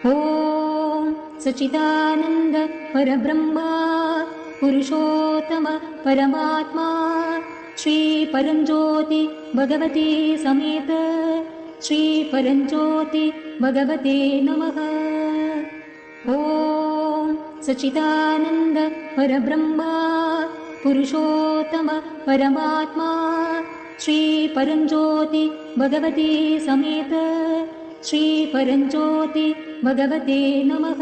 ॐ सच्चिदानन्द परब्रह्मा पुरुषोत्तम परमात्मा श्री परञ्ज्योति भगवती समेत श्री परञ्ज्योति भगवते नमः। ॐ सच्चिदानन्द परब्रह्मा पुरुषोत्तम परमात्मा श्री परञ्ज्योति भगवती समेत श्री परञ्ज्योति भगवते नमः।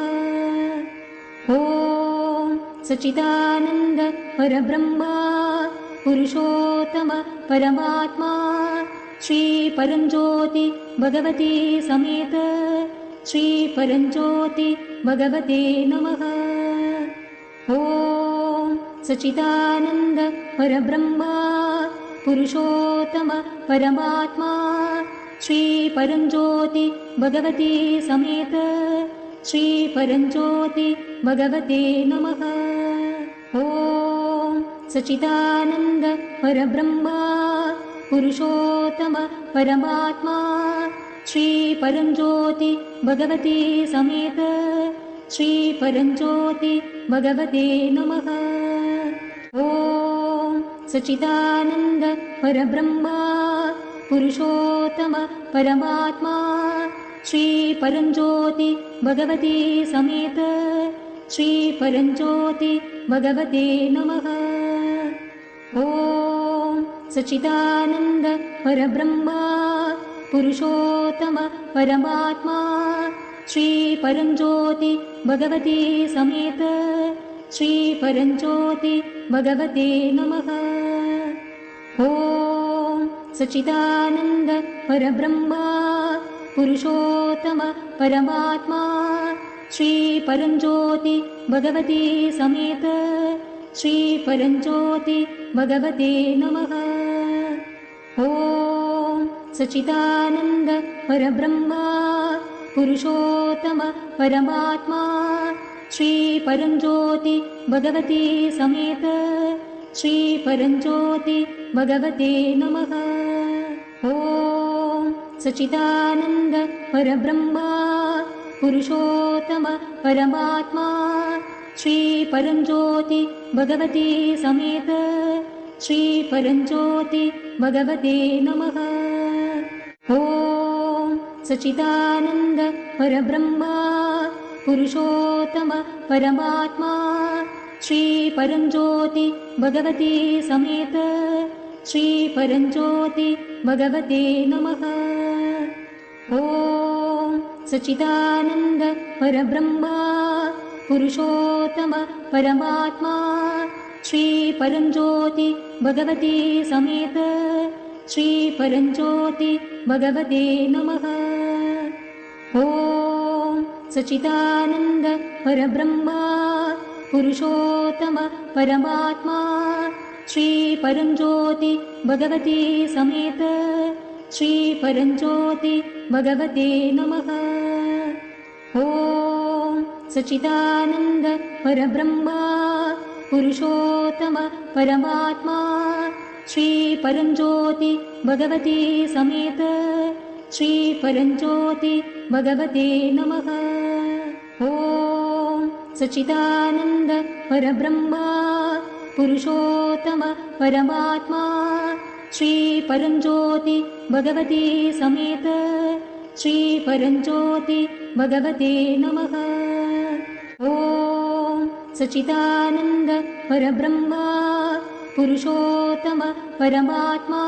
ॐ सच्चिदानन्द परब्रह्मा पुरुषोत्तम परमात्मा श्री परञ्ज्योति भगवती समेत श्री परञ्ज्योति भगवते नमः। ॐ सच्चिदानन्द परब्रह्मा पुरुषोत्तम परमात्मा श्री परञ्ज्योति भगवती समेत श्री परञ्ज्योति भगवते नमः। ॐ सच्चिदानन्द परब्रह्मा पुरुषोत्तम परमात्मा श्री परञ्ज्योति भगवती समेत श्री परञ्ज्योति भगवते नमः। ॐ सच्चिदानन्द परब्रह्मा पुरुषोत्तम परमात्मा श्री परञ्ज्योति भगवती समेत श्री परञ्ज्योति भगवते नमः। ॐ सच्चिदानन्द परब्रह्मा पुरुषोत्तम परमात्मा श्री परञ्ज्योति भगवती समेत श्री परञ्ज्योति भगवते नमः। ॐ सच्चिदानन्द परब्रह्मा पुरुषोत्तम परमात्मा श्री परञ्ज्योति भगवती समेत श्री परञ्ज्योति भगवते नमः। ॐ सच्चिदानन्द परब्रह्मा पुरुषोत्तम परमात्मा श्री परञ्ज्योति भगवती समेत श्री परञ्ज्योति भगवते नमः। ॐ सच्चिदानन्द परब्रह्मा पुरुषोत्तम परमात्मा श्री परञ्ज्योति भगवती समेत श्री परञ्ज्योति भगवते नमः। ॐ सच्चिदानन्द परब्रह्मा पुरुषोत्तम परमात्मा श्री परञ्ज्योति भगवती समेत श्री परञ्ज्योति भगवते नमः। ॐ सच्चिदानन्द परब्रह्मा पुरुषोत्तम परमात्मा श्री परञ्ज्योति भगवती समेत श्री परञ्ज्योति भगवते नमः। ॐ सच्चिदानन्द परब्रह्मा पुरुषोत्तम परमात्मा श्री परञ्ज्योति भगवती समेत श्री परञ्ज्योति भगवते नमः। ॐ सच्चिदानन्द परब्रह्मा पुरुषोत्तम परमात्मा श्री परञ्ज्योति भगवती समेत श्री परञ्ज्योति भगवते नमः। ॐ सच्चिदानन्द परब्रह्मा पुरुषोत्तम परमात्मा श्री परञ्ज्योति भगवती समेत श्री परञ्ज्योति भगवते नमः। ॐ सच्चिदानन्द परब्रह्मा पुरुषोत्तम परमात्मा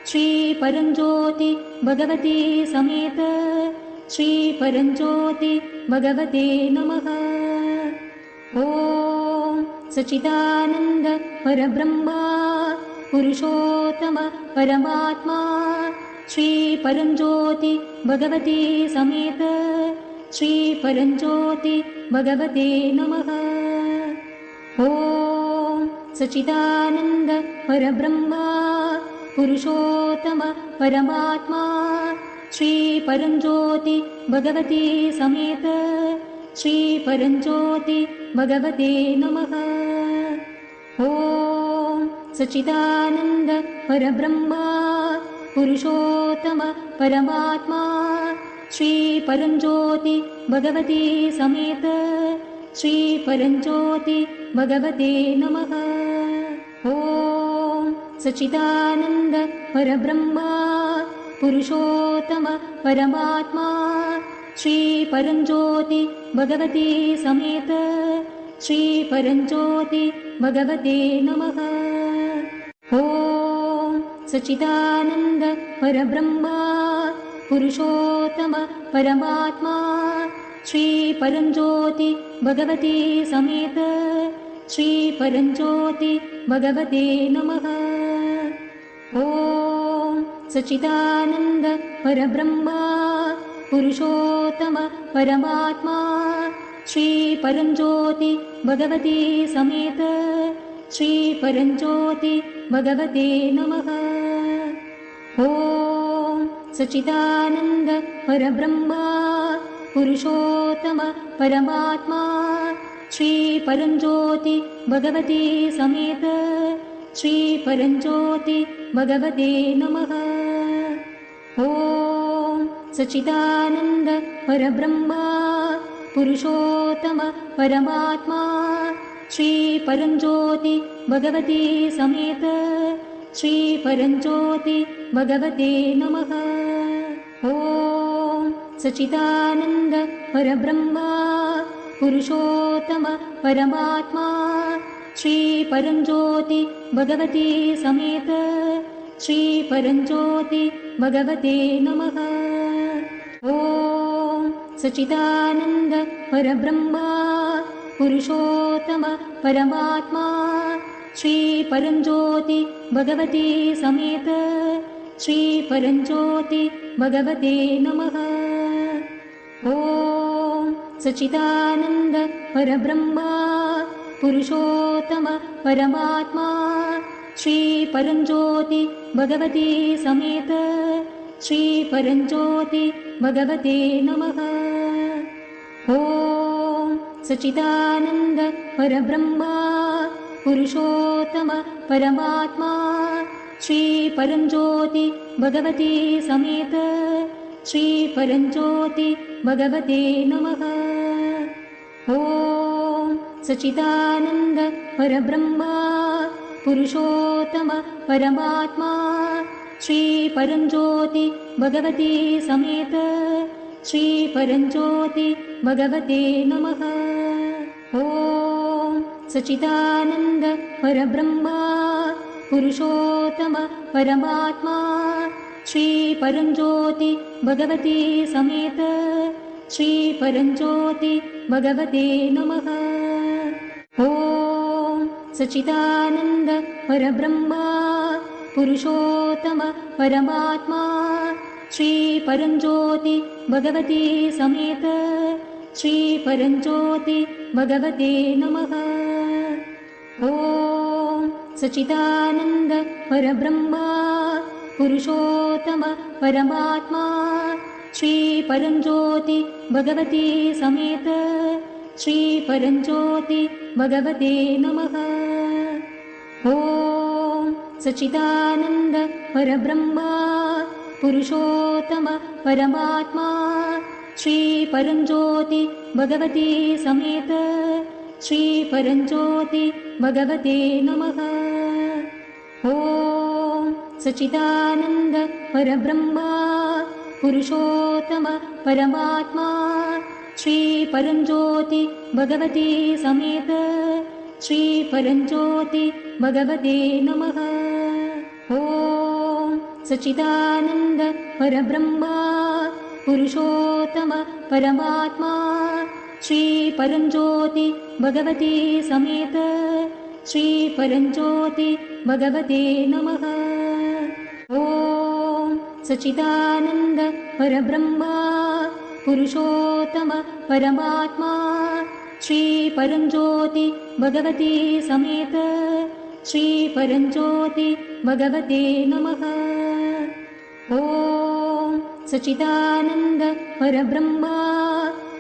श्री परञ्ज्योति भगवती समेत श्री परञ्ज्योति भगवते नमः। ॐ सच्चिदानन्द परब्रह्मा पुरुषोत्तम परमात्मा श्री परञ्ज्योति भगवती समेत श्री परञ्ज्योति भगवते नमः। ॐ सच्चिदानन्द परब्रह्मा पुरुषोत्तम परमात्मा श्री परञ्ज्योति भगवती समेत श्री परञ्ज्योति भगवते नमः। ॐ सच्चिदानन्द परब्रह्मा पुरुषोत्तम परमात्मा श्री परंज्योति भगवती समेत श्री परंज्योति भगवते नमः। ॐ सच्चिदानंद परब्रह्मा पुरुषोत्तम परमात्मा श्री परंज्योति भगवती समेत श्री परंज्योति भगवते नमः। ॐ सच्चिदानंद परब्रह्मा पुरुषोत्तम परमात्मा श्री परंज्योति भगवती समेत श्री परंज्योति भगवते नमः। ॐ सच्चिदानंद परब्रह्मा पुरुषोत्तम परमात्मा श्री परंज्योति भगवती समेत श्री परंज्योति भगवते नमः। ॐ सच्चिदानंद परब्रह्मा पुरुषोत्तम परमात्मा श्री परंज्योति भगवती समेत श्री परंज्योति भगवते नमः। ॐ सच्चिदानंद परब्रह्मा पुरुषोत्तम परमात्मा श्री परंज्योति भगवती समेत श्री परंज्योति भगवते नमः। ॐ सच्चिदानंद परब्रह्मा पुरुषोत्तम परमात्मा श्री परंज्योति भगवती समेत श्री परंज्योति भगवते नमः। ॐ सच्चिदानंद परब्रह्मा पुरुषोत्तम परमात्मा श्री परंज्योति भगवती समेत श्री परंज्योति भगवते नमः। ॐ सच्चिदानंद परब्रह्मा पुरुषोत्तम परमात्मा श्री परंज्योति भगवती समेत श्री परंज्योति भगवते नमः। ॐ सच्चिदानंद परब्रह्मा पुरुषोत्तम परमात्मा श्री परंज्योति भगवती समेत श्री परंज्योति भगवते नमः। ॐ सच्चिदानंद परब्रह्मा पुरुषोत्तम परमात्मा श्री परंज्योति भगवती समेत श्री परंज्योति भगवते नमः। ॐ सच्चिदानंद परब्रह्मा पुरुषोत्तम परमात्मा श्री परंज्योति भगवती समेत श्री परंज्योति भगवते नमः। ॐ सच्चिदानंद परब्रह्मा पुरुषोत्तम परमात्मा श्री परंज्योति भगवती समेत श्री परंज्योति भगवते नमः। ॐ सच्चिदानंद परब्रह्मा पुरुषोत्तम परमात्मा श्री परंज्योति भगवती समेत श्री परंज्योति भगवते नमः। ॐ सच्चिदानंद परब्रह्मा पुरुषोत्तम परमात्मा श्री परंज्योति भगवती समेत श्री परंज्योति भगवते नमः। ॐ सच्चिदानंद परब्रह्मा पुरुषोत्तम परमात्मा श्री परंज्योति भगवती समेत श्री परंज्योति भगवते नमः। ॐ सच्चिदानंद परब्रह्मा पुरुषोत्तम परमात्मा श्री परंज्योति भगवती समेत श्री परंज्योति भगवते नमः। ॐ सच्चिदानंद परब्रह्मा पुरुषोत्तम परमात्मा श्री परंज्योति भगवती समेत श्री परंज्योति भगवते नमः। ॐ सच्चिदानंद परब्रह्मा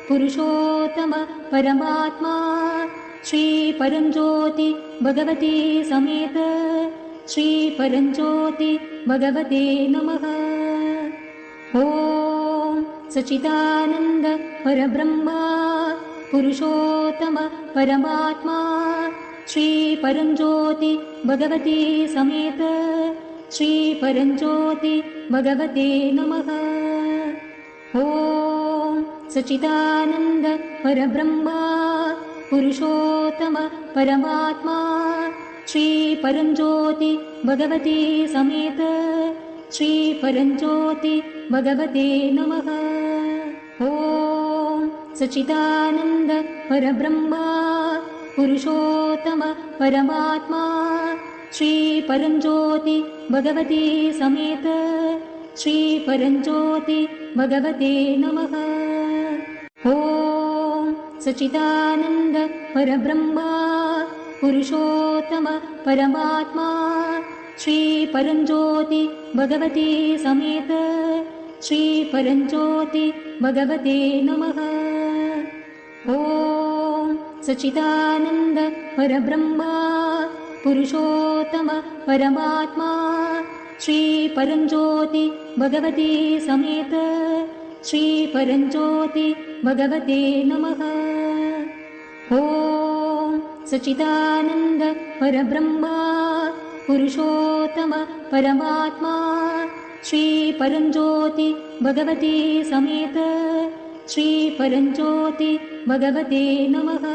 पुरुषोत्तम परमात्मा श्री परंज्योति भगवती समेत श्री परंज्योति भगवते नमः। ॐ सच्चिदानन्द परब्रह्मा पुरुषोत्तम परमात्मा श्रीपरञ्ज्योति भगवती समेत श्रीपरञ्ज्योति भगवते नमः। ॐ सच्चिदानन्द परब्रह्मा पुरुषोत्तम परमात्मा श्रीपरञ्ज्योति भगवती समेत श्रीपरञ्ज्योति भगवते नमः। ॐ सच्चिदानन्द परब्रह्मा पुरुषोत्तम परमात्मा श्रीपरञ्ज्योति भगवती समेत श्रीपरञ्ज्योति भगवते नमः। ॐ सच्चिदानन्द परब्रह्मा पुरुषोत्तम परमात्मा श्रीपरञ्ज्योति भगवती समेत श्रीपरञ्ज्योति भगवते नमः। ॐ सच्चिदानन्द परब्रह्मा पुरुषोत्तम परमात्मा श्रीपरञ्ज्योति भगवती समेत श्रीपरञ्ज्योति भगवते नमः। ॐ सच्चिदानन्द परब्रह्मा पुरुषोत्तम परमात्मा श्रीपरञ्ज्योति भगवती समेत श्रीपरञ्ज्योति भगवते नमः।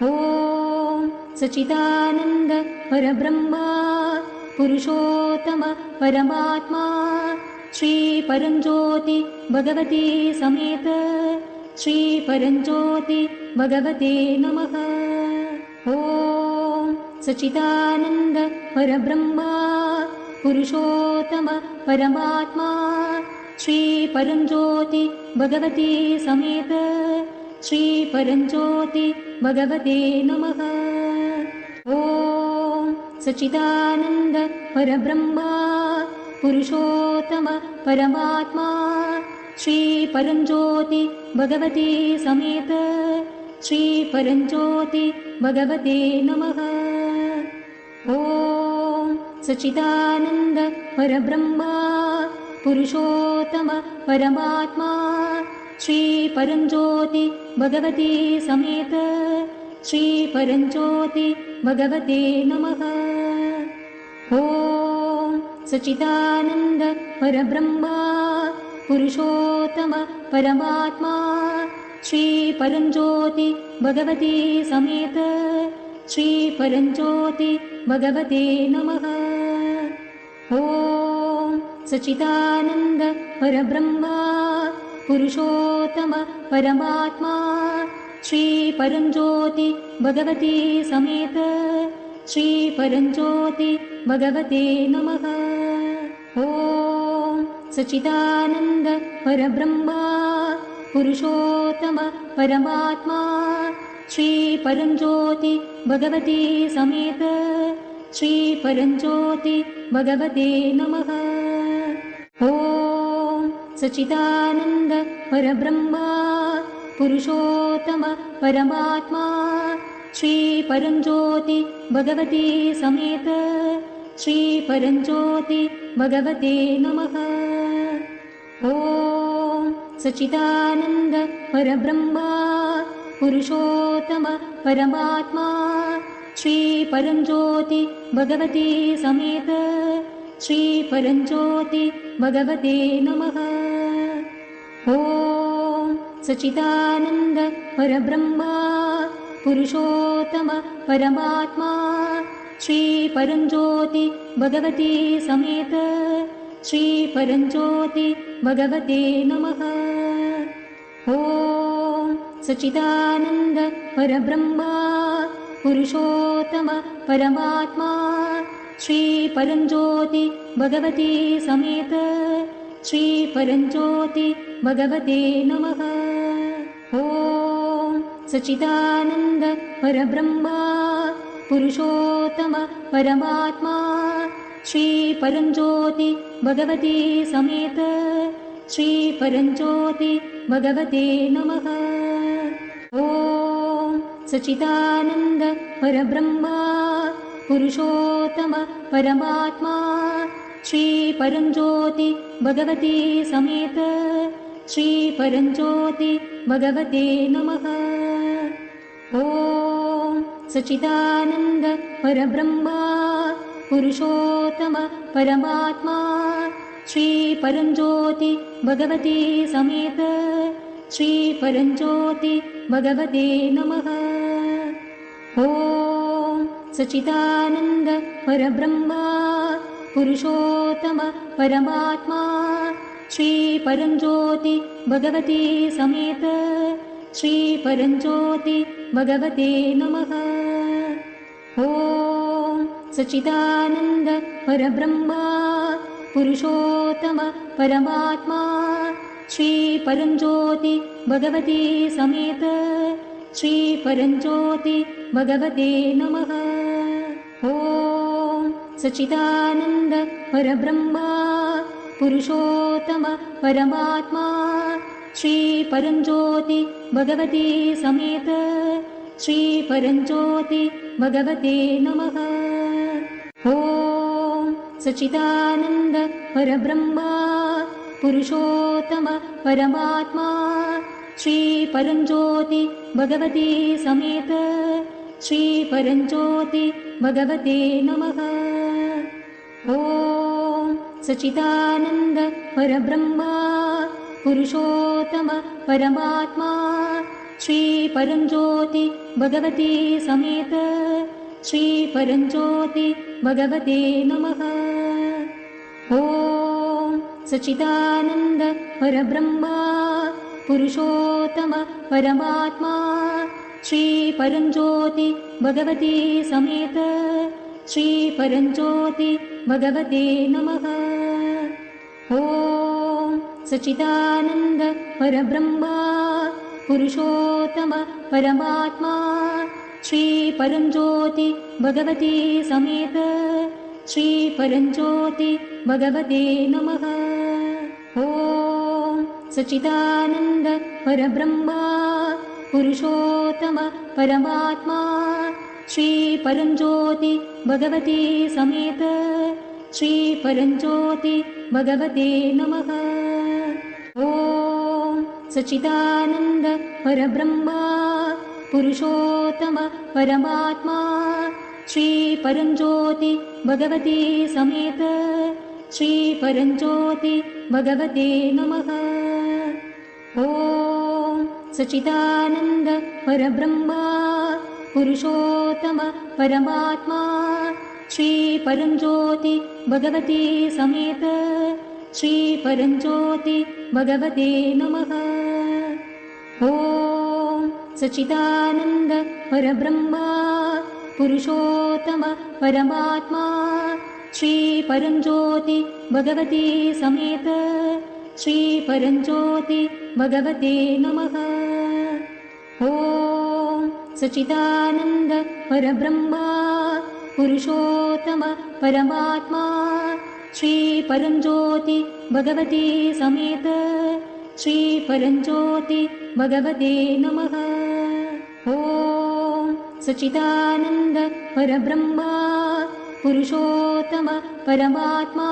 ॐ सच्चिदानन्द परब्रह्मा पुरुषोत्तम परमात्मा श्रीपरञ्ज्योति भगवती समेत श्रीपरञ्ज्योति भगवते नमः। ॐ सच्चिदानन्द परब्रह्मा पुरुषोत्तम परमात्मा श्रीपरञ्ज्योति भगवती समेत श्रीपरञ्ज्योति भगवते नमः। ॐ सच्चिदानन्द परब्रह्मा पुरुषोत्तम परमात्मा श्रीपरञ्ज्योति भगवती समेत श्रीपरञ्ज्योति भगवते नमः। ॐ सच्चिदानन्द परब्रह्मा पुरुषोत्तम परमात्मा श्रीपरञ्ज्योति भगवती समेत श्रीपरञ्ज्योति भगवते नमः। ॐ सच्चिदानन्द परब्रह्मा पुरुषोत्तम परमात्मा श्रीपरञ्ज्योति भगवती समेत श्रीपरञ्ज्योति भगवते नमः। ॐ सच्चिदानन्द परब्रह्मा पुरुषोत्तम परमात्मा श्रीपरञ्ज्योति भगवती समेत श्रीपरञ्ज्योति भगवते नमः। ॐ सच्चिदानन्द परब्रह्मा पुरुषोत्तम परमात्मा श्रीपरञ्ज्योति भगवती समेत श्रीपरञ्ज्योति भगवते नमः। ॐ सच्चिदानन्द परब्रह्मा पुरुषोत्तम परमात्मा श्रीपरञ्ज्योति भगवती समेत श्रीपरञ्ज्योति भगवते नमः। ॐ सच्चिदानन्द परब्रह्मा पुरुषोत्तम परमात्मा श्रीपरञ्ज्योति भगवती समेत श्रीपरञ्ज्योति भगवते नमः। ॐ सच्चिदानन्द परब्रह्मा पुरुषोत्तम परमात्मा श्रीपरञ्ज्योति भगवती समेत श्रीपरञ्ज्योति भगवते नमः। ॐ सच्चिदानन्द परब्रह्मा पुरुषोत्तम परमात्मा श्रीपरञ्ज्योति भगवती समेत श्रीपरञ्ज्योति भगवते नमः। ॐ सच्चिदानन्द परब्रह्मा पुरुषोत्तम परमात्मा श्रीपरञ्ज्योति भगवती समेत श्रीपरञ्ज्योति भगवते नमः। ॐ सच्चिदानन्द परब्रह्मा पुरुषोत्तम परमात्मा श्रीपरञ्ज्योति भगवती समेत श्रीपरञ्ज्योति भगवते नमः। ॐ सच्चिदानन्द परब्रह्मा पुरुषोत्तम परमात्मा श्रीपरञ्ज्योति भगवते समेत श्रीपरञ्ज्योति भगवते नमः। ॐ सच्चिदानन्द परब्रह्मा पुरुषोत्तम परमात्मा श्रीपरञ्ज्योति भगवते समेत श्रीपरञ्ज्योति भगवते नमः। ॐ सच्चिदानन्द परब्रह्मा पुरुषोत्तम परमात्मा श्रीपरञ्ज्योति भगवते समेत श्रीपरञ्ज्योति भगवते नमः। ॐ सच्चिदानन्द परब्रह्मा पुरुषोत्तम परमात्मा श्रीपरञ्ज्योति भगवते समेत श्रीपरञ्ज्योति भगवते नमः। ॐ सच्चिदानन्द परब्रह्मा पुरुषोत्तम परमात्मा श्रीपरञ्ज्योति भगवते समेत श्रीपरञ्ज्योति भगवते नमः। ॐ सच्चिदानन्द परब्रह्मा पुरुषोत्तम परमात्मा श्रीपरञ्ज्योति भगवते समेत श्रीपरञ्ज्योति भगवते नमः। ॐ सच्चिदानन्द परब्रह्मा पुरुषोत्तम परमात्मा श्रीपरञ्ज्योति भगवते समेत श्रीपरञ्ज्योति भगवते नमः। ॐ सच्चिदानन्द परब्रह्मा पुरुषोत्तम परमात्मा श्रीपरञ्ज्योति भगवते समेत श्रीपरञ्ज्योति भगवते नमः। ॐ सच्चिदानन्द परब्रह्मा पुरुषोत्तम परमात्मा श्रीपरञ्ज्योति भगवते समेत श्रीपरञ्ज्योति भगवते नमः। ॐ सच्चिदानन्द परब्रह्मा पुरुषोत्तम परमात्मा श्रीपरञ्ज्योति भगवते समेत श्रीपरञ्ज्योति भगवते नमः। ॐ सच्चिदानन्द परब्रह्मा पुरुषोत्तम परमात्मा श्रीपरञ्ज्योति भगवते समेत श्रीपरञ्ज्योति भगवते नमः। ॐ सच्चिदानन्द परब्रह्मा पुरुषोत्तम परमात्मा श्रीपरञ्ज्योति भगवते समेत श्रीपरञ्ज्योति भगवते नमः। ॐ सच्चिदानन्द परब्रह्मा पुरुषोत्तम परमात्मा श्रीपरञ्ज्योति भगवते समेत श्रीपरञ्ज्योति भगवते नमः। ॐ सच्चिदानन्द परब्रह्मा पुरुषोत्तम परमात्मा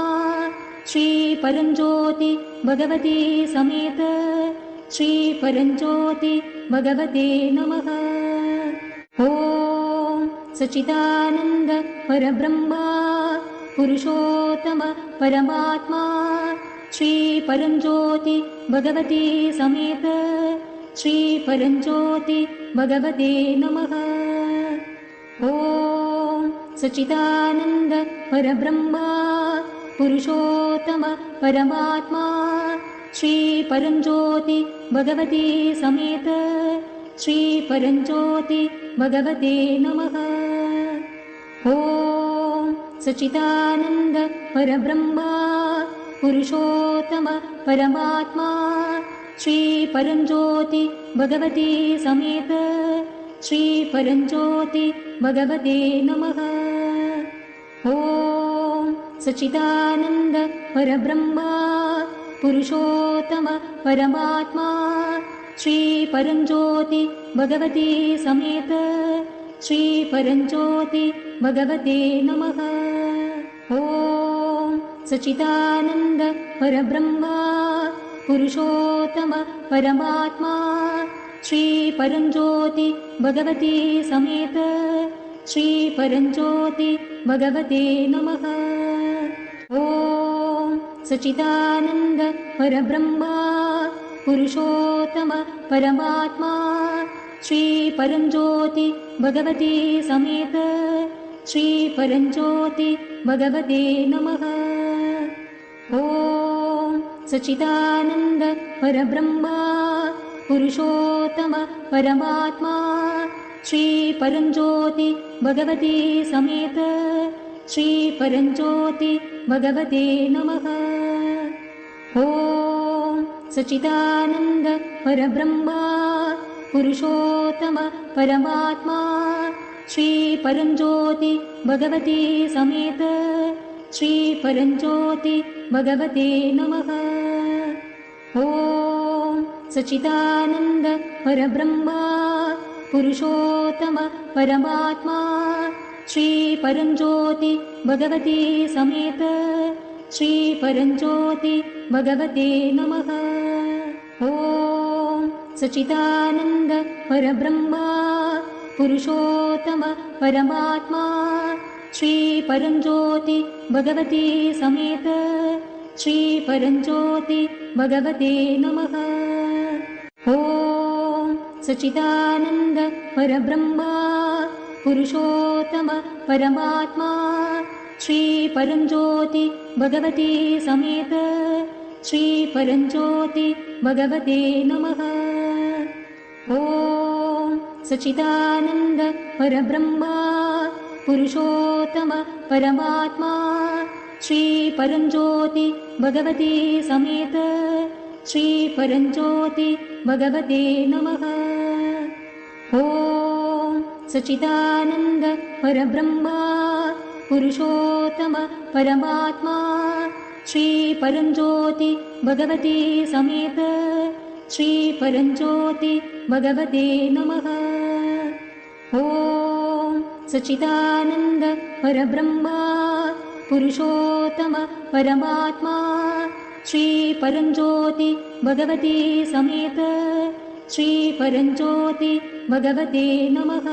श्रीपरञ्ज्योति भगवते समेत श्रीपरञ्ज्योति भगवते नमः। ॐ सच्चिदानन्द परब्रह्मा पुरुषोत्तम परमात्मा श्रीपरञ्ज्योति भगवते समेत श्रीपरञ्ज्योति भगवते नमः। ॐ सच्चिदानन्द परब्रह्मा पुरुषोत्तम परमात्मा श्रीपरञ्ज्योति भगवते समेत श्रीपरञ्ज्योति भगवते नमः। ॐ सच्चिदानन्द परब्रह्मा पुरुषोत्तम परमात्मा श्रीपरञ्ज्योति भगवते समेत श्रीपरञ्ज्योति भगवते नमः। ॐ सच्चिदानन्द परब्रह्मा पुरुषोत्तम परमात्मा श्रीपरञ्ज्योति भगवते समेत श्रीपरञ्ज्योति भगवते नमः। ॐ सच्चिदानन्द परब्रह्मा पुरुषोत्तम परमात्मा श्री परंज्योति भगवती समेत श्री परंज्योति भगवते नमः। ओम सच्चिदानंद परब्रह्मा पुरुषोत्तम परमात्मा श्री परंज्योति भगवती समेत श्री परंज्योति भगवते नमः। ओम सच्चिदानंद परब्रह्मा पुरुषोत्तम परमात्मा श्री परंज्योति भगवती समेत श्री परंज्योति भगवते नमः। ओम सच्चिदानंद परब्रह्मा पुरुषोत्तम परमात्मा श्री परंज्योति भगवती समेत श्री परंज्योति भगवते नमः। ओम सच्चिदानंद परब्रह्मा पुरुषोत्तम परमात्मा श्री परंज्योति भगवती समेत श्री परंज्योति भगवते नमः। ओम सच्चिदानंद परब्रह्मा पुरुषोत्तम परमात्मा श्री परंज्योति भगवती समेत श्री परंज्योति भगवते नमः। ओम सच्चिदानंद परब्रह्मा पुरुषोत्तम परमात्मा श्री परंज्योति भगवती समेत श्री परंज्योति भगवते नमः। ओम सच्चिदानंद परब्रह्मा पुरुषोत्तम परमात्मा श्री परंज्योति भगवती समेत श्री परंज्योति भगवते नमः। ओम सच्चिदानंद परब्रह्मा पुरुषोत्तम परमात्मा श्री परंज्योति भगवती समेत श्री परंज्योति भगवते नमः। ओम सच्चिदानंद परब्रह्मा पुरुषोत्तम परमात्मा श्री परंज्योति भगवती समेत श्री परंज्योति भगवते नमः।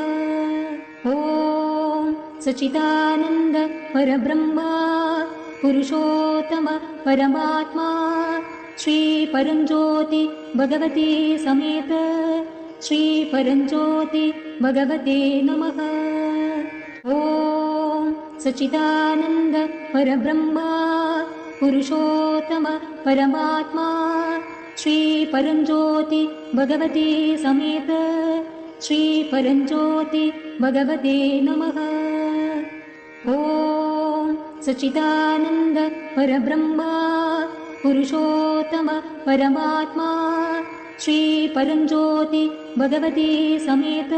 ओम सच्चिदानंद परब्रह्मा पुरुषोत्तम परमात्मा श्री परंज्योति भगवती समेत श्री परंज्योति भगवते नमः। ओम सच्चिदानंद परब्रह्मा पुरुषोत्तम परमात्मा श्री परंज्योति भगवती समेत श्री परंज्योति भगवते नमः। ओम सच्चिदानंद परब्रह्मा पुरुषोत्तम परमात्मा श्री परंज्योति भगवती समेत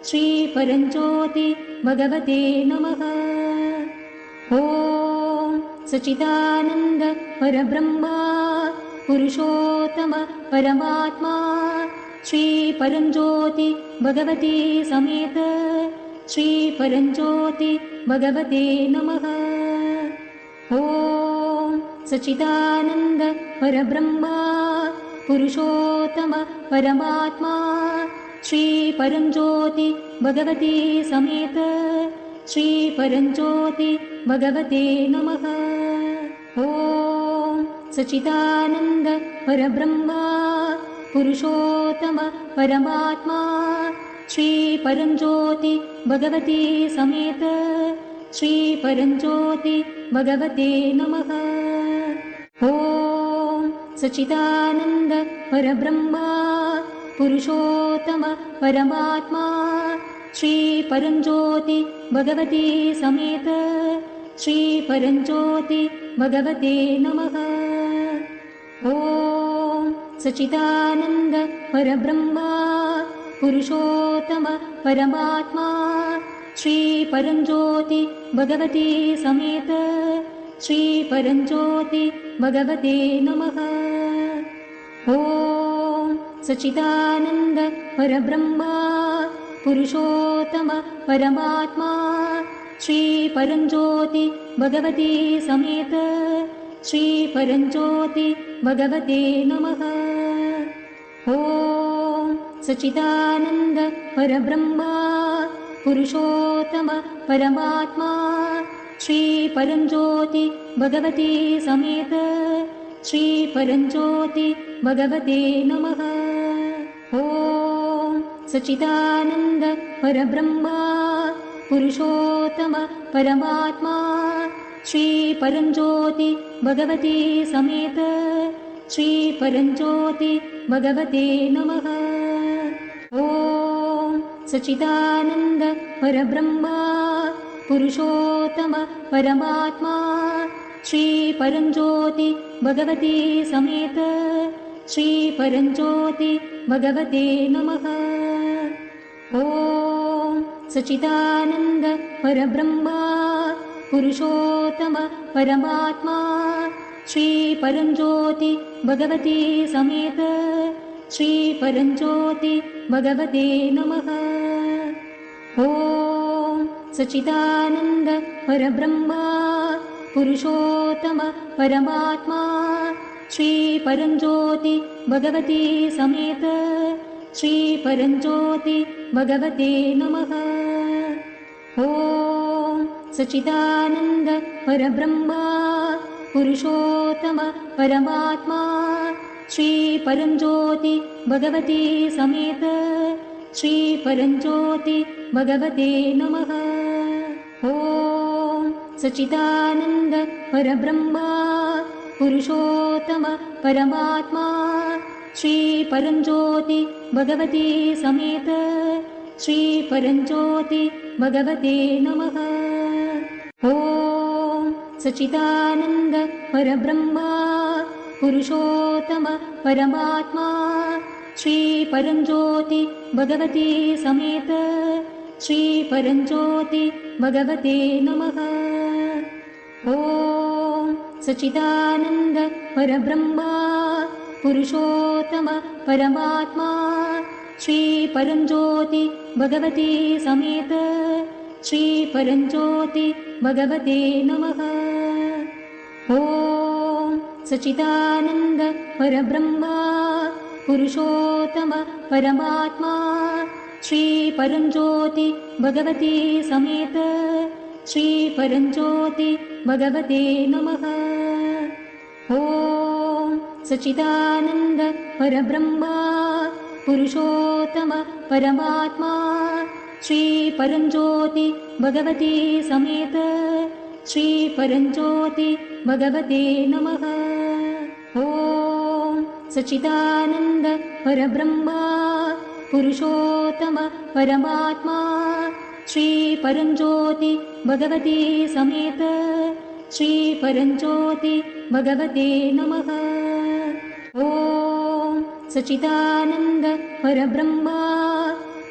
श्री परंज्योति भगवते नमः। ओम सच्चिदानंद परब्रह्मा पुरुषोत्तम परमात्मा श्री परंज्योति भगवती समेत श्री परंज्योति भगवते नमः। ओम सच्चिदानंद परब्रह्मा पुरुषोत्तम परमात्मा श्री परंज्योति भगवती समेत श्री परंज्योति भगवते नमः। ओम सच्चिदानंद परब्रह्मा पुरुषोत्तम परमात्मा श्री परंज्योति भगवती समेत श्री परंज्योति भगवते नमः। ओम सच्चिदानंद परब्रह्मा पुरुषोत्तम परमात्मा श्री परंज्योति भगवती समेत श्री परंज्योति भगवते नमः। ओम सच्चिदानंद परब्रह्मा पुरुषोत्तम परमात्मा श्री परंज्योति भगवती समेत श्री परंज्योति भगवते नमः। ओम सच्चिदानंद परब्रह्मा पुरुषोत्तम परमात्मा श्री परंज्योति भगवती समेत श्रीपरञ्ज्योति भगवते नमः। ॐ सच्चिदानन्द परब्रह्मा पुरुषोत्तम परमात्मा श्रीपरञ्ज्योति भगवते समेत श्रीपरञ्ज्योति भगवते नमः। ॐ सच्चिदानन्द परब्रह्मा पुरुषोत्तम परमात्मा श्रीपरञ्ज्योति भगवते समेत श्रीपरञ्ज्योति भगवते नमः। ॐ सच्चिदानन्द परब्रह्मा पुरुषोत्तम परमात्मा श्रीपरञ्ज्योति भगवते समेत श्रीपरञ्ज्योति भगवते नमः। ॐ सच्चिदानन्द परब्रह्मा पुरुषोत्तम परमात्मा श्रीपरञ्ज्योति भगवते समेत श्रीपरञ्ज्योति भगवते नमः। ॐ सच्चिदानन्द परब्रह्मा पुरुषोत्तम परमात्मा श्रीपरञ्ज्योति भगवते समेत श्रीपरञ्ज्योति भगवते नमः। ॐ सच्चिदानन्द परब्रह्मा पुरुषोत्तम परमात्मा श्रीपरञ्ज्योति भगवते समेत श्रीपरञ्ज्योति भगवते नमः। ॐ सच्चिदानन्द परब्रह्मा पुरुषोत्तम परमात्मा श्रीपरञ्ज्योति भगवते समेत श्रीपरञ्ज्योति भगवते नमः। ॐ सच्चिदानन्द परब्रह्मा पुरुषोत्तम परमात्मा श्रीपरञ्ज्योति भगवते समेत श्रीपरञ्ज्योति भगवते नमः। ॐ सच्चिदानन्द परब्रह्मा पुरुषोत्तम परमात्मा श्रीपरञ्ज्योति भगवते समेत श्रीपरञ्ज्योति भगवते नमः। ॐ सच्चिदानन्द परब्रह्मा पुरुषोत्तम परमात्मा श्रीपरञ्ज्योति भगवते समेत श्रीपरञ्ज्योति भगवते नमः। ॐ सच्चिदानन्द परब्रह्मा पुरुषोत्तम परमात्मा श्रीपरञ्ज्योति भगवते समेत श्रीपरञ्ज्योति भगवते नमः। ॐ सच्चिदानन्द परब्रह्मा पुरुषोत्तम परमात्मा श्रीपरञ्ज्योति भगवते समेत श्रीपरञ्ज्योति भगवते नमः। ॐ सच्चिदानन्द परब्रह्मा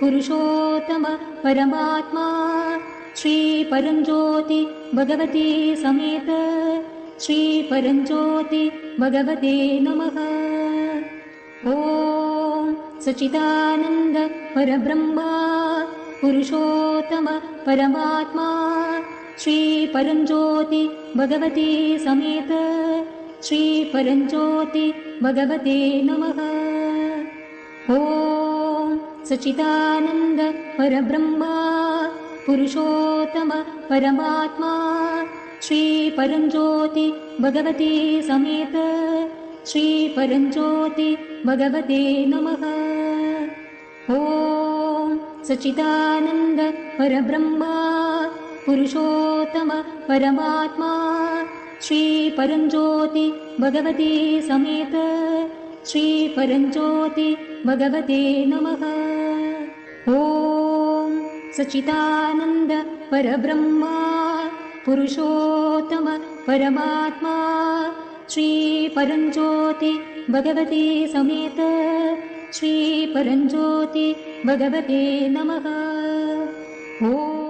पुरुषोत्तम परमात्मा श्रीपरञ्ज्योति भगवते समेत श्रीपरञ्ज्योति भगवते नमः। ॐ सच्चिदानन्द परब्रह्मा पुरुषोत्तम परमात्मा श्रीपरञ्ज्योति भगवते समेत श्रीपरञ्ज्योति भगवते नमः। ॐ सच्चिदानन्द परब्रह्मा पुरुषोत्तम परमात्मा श्रीपरञ्ज्योति भगवते समेत श्रीपरञ्ज्योति भगवते नमः। ॐ सच्चिदानन्द परब्रह्मा पुरुषोत्तम परमात्मा श्रीपरञ्ज्योति भगवते समेत श्रीपरञ्ज्योति भगवते नमः। ॐ सच्चिदानन्द परब्रह्मा पुरुषोत्तम परमात्मा श्रीपरञ्ज्योति भगवते समेत श्रीपरञ्ज्योति भगवते नमः। ॐ